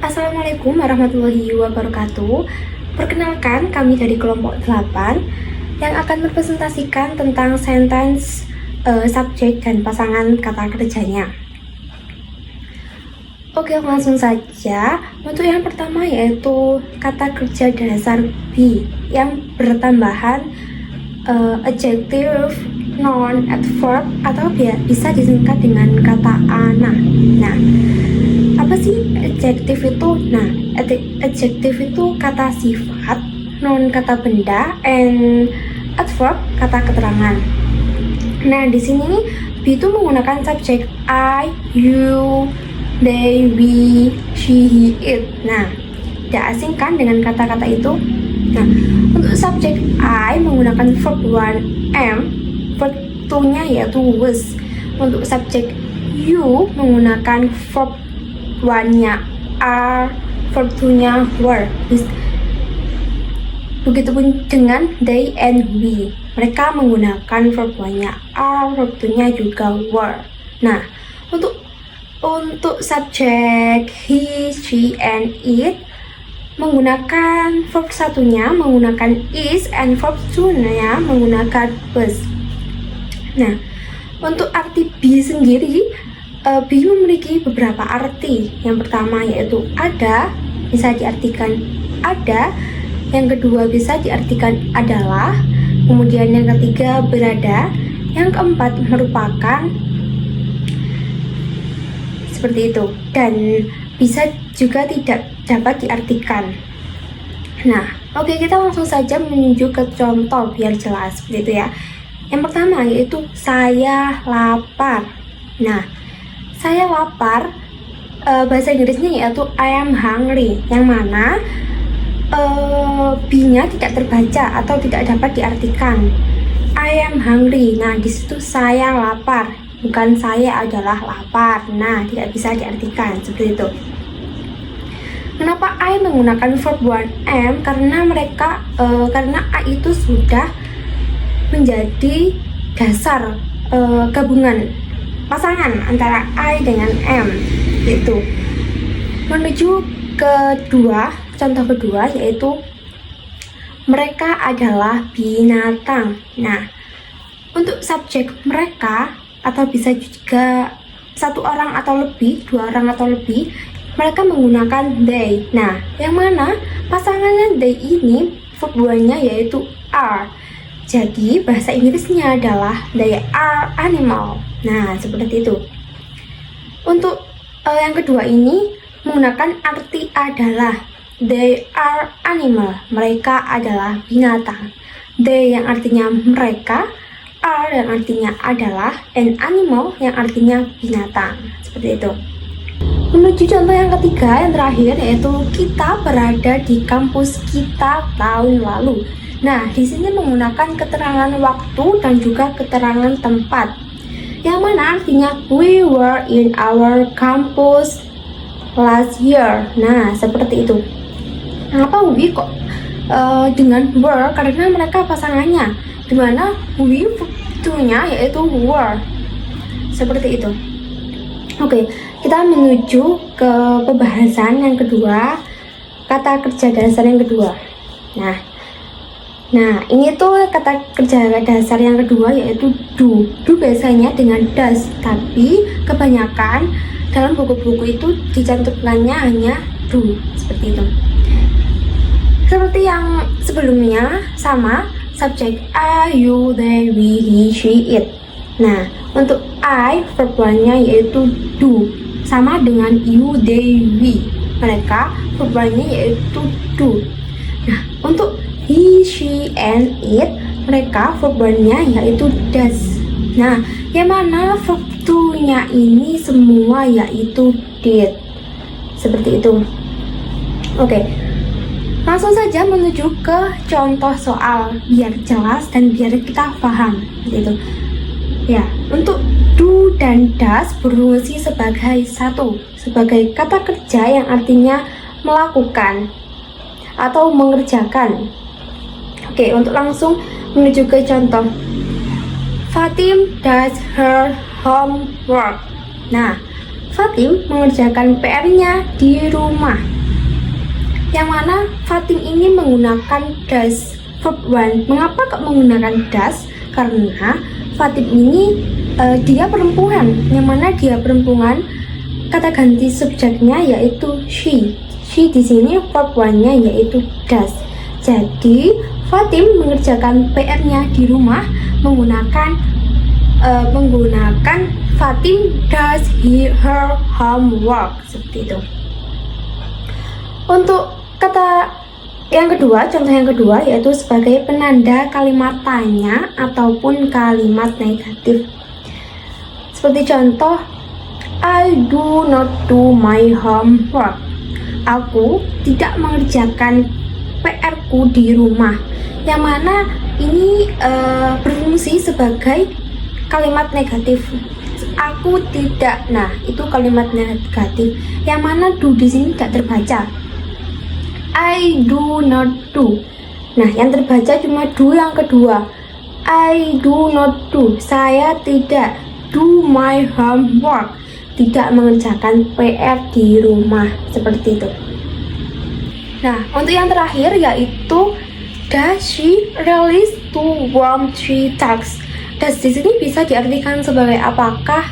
Assalamualaikum warahmatullahi wabarakatuh. Perkenalkan, kami dari kelompok 8 yang akan merepresentasikan tentang sentence, subjek, dan pasangan kata kerjanya. Oke, langsung saja. Untuk yang pertama yaitu kata kerja dasar be yang bertambahan adjective, noun, adverb, atau bisa disingkat dengan kata ana. Nah, apa sih adjektif itu? Nah, adjektif itu kata sifat, noun kata benda, and adverb kata keterangan. Nah, di sini be itu menggunakan subjek I, you, they, we, she, he, it. Nah, tidak asing kan dengan kata-kata itu? Nah, untuk subjek I menggunakan verb 1 am, verb 2-nya yaitu was. Untuk subjek you menggunakan verb 1-nya are, verb 2-nya were. Begitupun dengan they and we. Mereka menggunakan verb 1-nya are, verb 2-nya juga were. Nah, untuk subjek he, she, and it menggunakan verb 1-nya menggunakan is, and verb 2-nya menggunakan was. Nah, untuk arti be sendiri, be memiliki beberapa arti. Yang pertama yaitu ada, bisa diartikan ada. Yang kedua bisa diartikan adalah. Kemudian yang ketiga berada. Yang keempat merupakan. Seperti itu. Dan bisa juga tidak dapat diartikan. Nah, oke, kita langsung saja menuju ke contoh biar jelas. Seperti itu ya. Yang pertama yaitu saya lapar. Nah, saya lapar, bahasa Inggrisnya yaitu I am hungry, yang mana be-nya tidak terbaca atau tidak dapat diartikan. I am hungry. Nah, di situ saya lapar, bukan saya adalah lapar. Nah, tidak bisa diartikan seperti itu. Kenapa I menggunakan verb 1 am? Karena I itu sudah menjadi dasar gabungan pasangan antara I dengan am, itu. Menuju contoh kedua yaitu mereka adalah binatang. Nah, untuk subjek mereka atau bisa juga satu orang atau lebih, dua orang atau lebih, mereka menggunakan they. Nah, yang mana pasangannya they ini verb 2-nya yaitu are. Jadi bahasa Inggrisnya adalah they are animal. Nah, seperti itu. Untuk yang kedua ini menggunakan arti adalah. They are animal. Mereka adalah binatang. They yang artinya mereka, are yang artinya adalah, and animal yang artinya binatang. Seperti itu. Menuju contoh yang ketiga, yang terakhir, yaitu kita berada di kampus kita tahun lalu. Nah, di sini menggunakan keterangan waktu dan juga keterangan tempat. Yang mana artinya we were in our campus last year. Nah, seperti itu. Kenapa we kok dengan were? Karena mereka pasangannya. Dimana we nya yaitu were. Seperti itu. Oke, kita menuju ke pembahasan yang kedua, kata kerja dasar yang kedua. Nah, ini tuh kata kerja dasar yang kedua yaitu do. Do biasanya dengan does, tapi kebanyakan dalam buku-buku itu dicantumkannya hanya do, seperti itu. Seperti yang sebelumnya, sama subjek I, you, they, we, he, she, it. Nah, untuk I, verb 1-nya yaitu do, sama dengan you, they, we. Mereka verb 1-nya yaitu do. Nah, untuk he, she, and it, mereka verb 1-nya yaitu does. Nah, yang mana verb 2-nya ini semua yaitu did. Seperti itu. Oke. Langsung saja menuju ke contoh soal biar jelas dan biar kita paham. Gitu. Ya, untuk do dan does berfungsi sebagai sebagai kata kerja yang artinya melakukan atau mengerjakan. Oke, untuk langsung menuju ke contoh. Fatim does her homework. Nah, Fatim mengerjakan PR-nya di rumah. Yang mana Fatim ini menggunakan does verb 1. Mengapa kok menggunakan does? Karena Fatim ini dia perempuan. Yang mana dia perempuan, kata ganti subjeknya yaitu she. She di sini verb 1-nya yaitu does. Jadi Fatim mengerjakan PR-nya di rumah menggunakan Fatim does her homework, seperti itu. Untuk kata yang kedua, contoh yang kedua yaitu sebagai penanda kalimat tanya ataupun kalimat negatif. Seperti contoh, I do not do my homework. Aku tidak mengerjakan PR-ku di rumah. Yang mana ini berfungsi sebagai kalimat negatif. Aku tidak. Nah, itu kalimat negatif. Yang mana do di sini tidak terbaca. I do not do. Nah, yang terbaca cuma do yang kedua. I do not do. Saya tidak do my homework. Tidak mengerjakan PR di rumah, seperti itu. Nah, untuk yang terakhir yaitu does she release to warm she talks. Does di sini bisa diartikan sebagai apakah.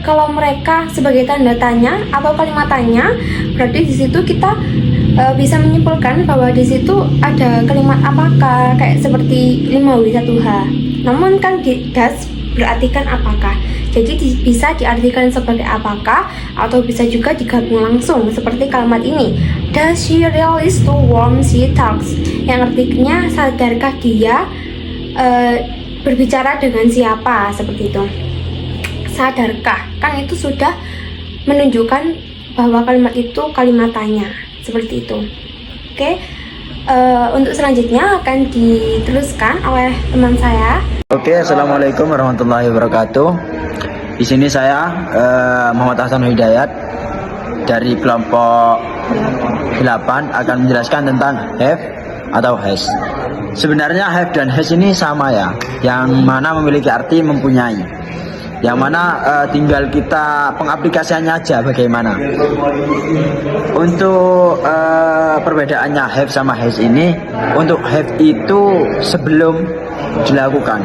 Kalau mereka sebagai tanda tanya atau kalimat tanya, berarti di situ kita bisa menyimpulkan bahwa di situ ada kalimat apakah, kayak seperti 5W1H. Namun kan does berartikan apakah. Jadi bisa diartikan sebagai apakah atau bisa juga digabung langsung seperti kalimat ini. Does she realize to whom she talks? Yang artinya sadarkah dia berbicara dengan siapa, seperti itu. Sadarkah? Kan itu sudah menunjukkan bahwa kalimat itu kalimat tanya, seperti itu. Oke. Untuk selanjutnya akan diteruskan oleh teman saya. Oke, assalamualaikum warahmatullahi wabarakatuh. Di sini saya Muhammad Hasan Hidayat dari kelompok 8 akan menjelaskan tentang have atau has. Sebenarnya have dan has ini sama ya, yang mana memiliki arti mempunyai. Yang mana tinggal kita pengaplikasiannya aja bagaimana. Untuk perbedaannya have sama has ini, untuk have itu sebelum dilakukan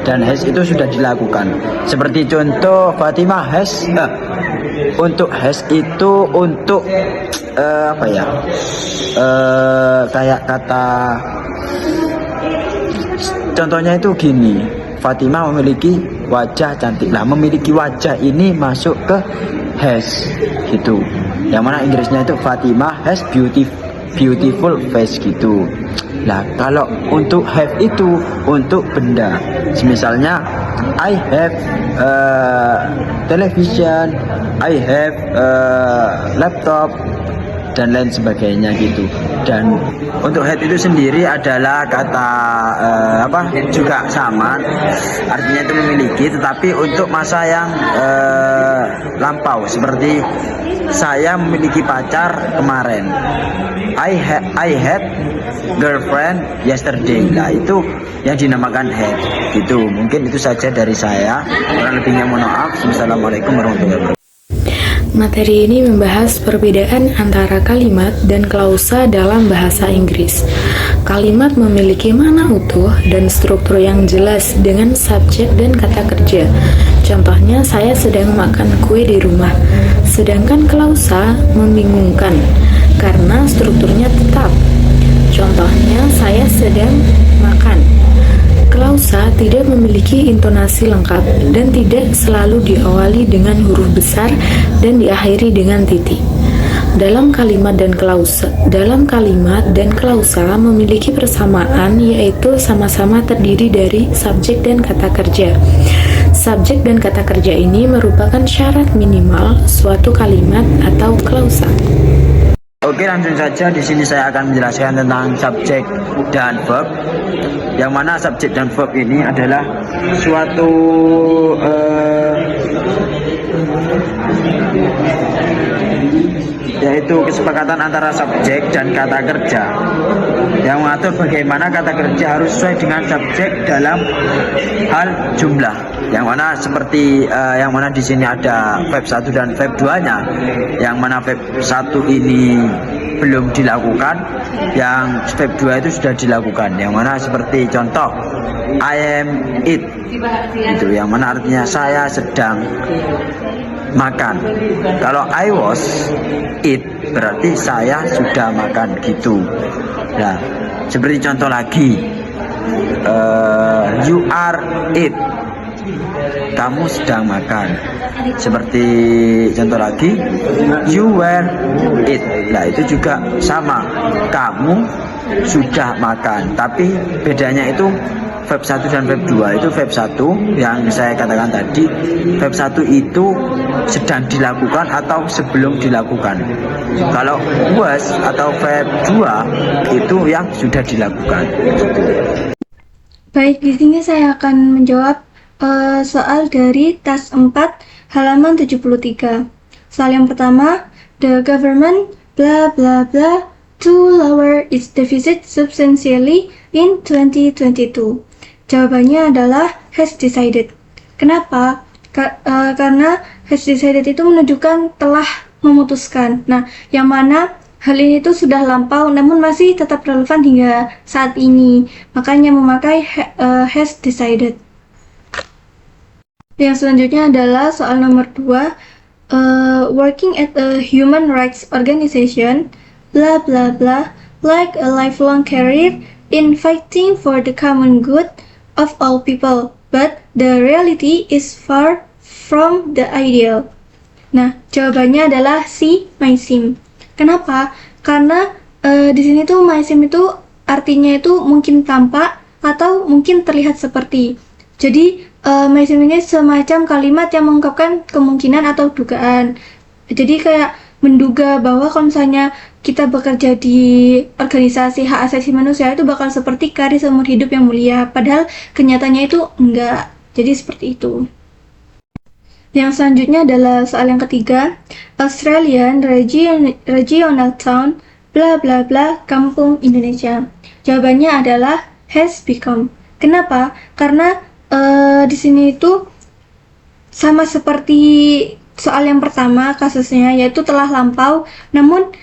dan has itu sudah dilakukan. Seperti contoh Fatimah has, untuk has itu untuk apa ya, kayak kata contohnya itu gini, Fatimah memiliki wajah cantik. Lah, memiliki wajah ini masuk ke has gitu. Yang mana Inggrisnya itu Fatimah has beautiful face gitu. Nah, kalau untuk have itu untuk benda. Misalnya I have television, I have laptop dan lain sebagainya gitu. Dan untuk have itu sendiri adalah kata juga sama, artinya itu memiliki, tetapi untuk masa yang lampau, seperti saya memiliki pacar kemarin. I had girlfriend yesterday. Nah, itu yang dinamakan had gitu. Mungkin itu saja dari saya, kurang lebihnya mohon maaf. Wassalamualaikum warahmatullahi wabarakatuh. Materi ini membahas perbedaan antara kalimat dan klausa dalam bahasa Inggris. Kalimat memiliki makna utuh dan struktur yang jelas dengan subjek dan kata kerja. Contohnya, saya sedang makan kue di rumah. Sedangkan klausa membingungkan karena strukturnya tetap. Contohnya, saya sedang makan. Klausa tidak memiliki intonasi lengkap dan tidak selalu diawali dengan huruf besar dan diakhiri dengan titik. Dalam kalimat dan klausa memiliki persamaan, yaitu sama-sama terdiri dari subjek dan kata kerja. Subjek dan kata kerja ini merupakan syarat minimal suatu kalimat atau klausa. Oke, langsung saja. Di sini saya akan menjelaskan tentang subjek dan verb. Yang mana subjek dan verb ini adalah suatu yaitu kesepakatan antara subjek dan kata kerja yang mengatur bagaimana kata kerja harus sesuai dengan subjek dalam hal jumlah. Yang mana seperti yang mana di sini ada verb 1 dan verb 2-nya. Yang mana verb 1 ini belum dilakukan, yang verb 2 itu sudah dilakukan. Yang mana seperti contoh I am eat, itu yang mana artinya saya sedang makan. Kalau I was eat berarti saya sudah makan gitu. Nah, seperti contoh lagi, you are eat, kamu sedang makan. Seperti contoh lagi, you were eat. Nah, itu juga sama, kamu sudah makan. Tapi bedanya itu verb 1 dan verb 2. Itu verb 1 yang saya katakan tadi, verb 1 itu sedang dilakukan atau sebelum dilakukan. Kalau was atau verb 2 itu yang sudah dilakukan. Baik, di sini saya akan menjawab soal dari tas 4 halaman 73. Soal yang pertama, the government blah blah blah to lower its deficit substantially in 2022. Jawabannya adalah has decided. Kenapa? Karena has decided itu menunjukkan telah memutuskan. Nah, yang mana hal ini itu sudah lampau namun masih tetap relevan hingga saat ini. Makanya memakai has decided. Yang selanjutnya adalah soal nomor 2. Working at a human rights organization blah blah blah like a lifelong career in fighting for the common good of all people, but the reality is far from the ideal. Nah, jawabannya adalah C, MySim. Kenapa? Karena di sini tuh MySim itu artinya itu mungkin tampak atau mungkin terlihat seperti. Jadi MySim ini semacam kalimat yang mengungkapkan kemungkinan atau dugaan. Jadi kayak menduga bahwa kalau misalnya kita bekerja di organisasi hak asasi manusia itu bakal seperti karir seumur hidup yang mulia, padahal kenyataannya itu enggak. Jadi seperti itu. Yang selanjutnya adalah soal yang ketiga, Australian regional town bla bla bla kampung Indonesia. Jawabannya adalah has become. Kenapa? Karena di sini itu sama seperti soal yang pertama kasusnya, yaitu telah lampau namun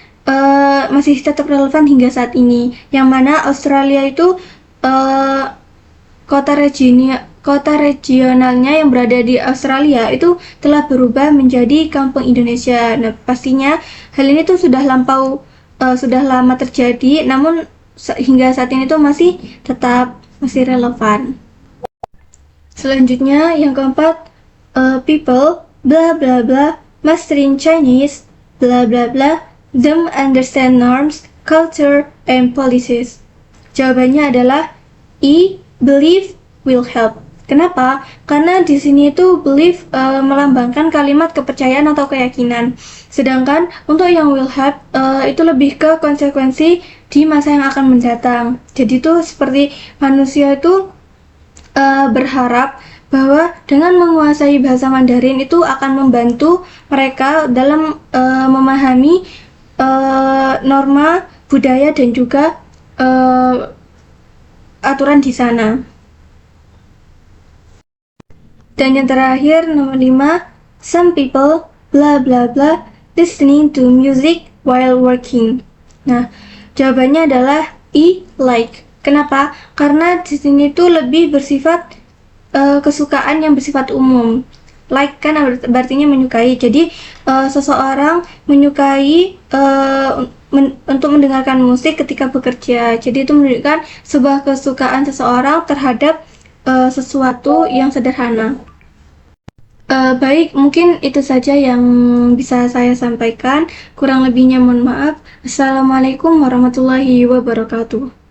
masih tetap relevan hingga saat ini, yang mana Australia itu kota regionalnya yang berada di Australia itu telah berubah menjadi kampung Indonesia. Nah, pastinya hal ini tuh sudah lampau, sudah lama terjadi, namun hingga saat ini tuh masih relevan. Selanjutnya yang keempat, people blah blah blah mastering Chinese blah blah blah them understand norms, culture, and policies. Jawabannya adalah E, believe will help. Kenapa? Karena di sini itu believe melambangkan kalimat kepercayaan atau keyakinan. Sedangkan untuk yang will help itu lebih ke konsekuensi di masa yang akan mendatang. Jadi itu seperti manusia itu berharap bahwa dengan menguasai bahasa Mandarin itu akan membantu mereka dalam memahami norma, budaya, dan juga aturan di sana. Dan yang terakhir, nomor 5, some people blah blah blah listening to music while working. Nah, jawabannya adalah E, like. Kenapa? Karena di sini tuh lebih bersifat kesukaan yang bersifat umum. Like kan artinya menyukai. Jadi seseorang menyukai untuk mendengarkan musik ketika bekerja. Jadi itu menunjukkan sebuah kesukaan seseorang terhadap sesuatu yang sederhana. Baik, mungkin itu saja yang bisa saya sampaikan. Kurang lebihnya mohon maaf. Assalamualaikum warahmatullahi wabarakatuh.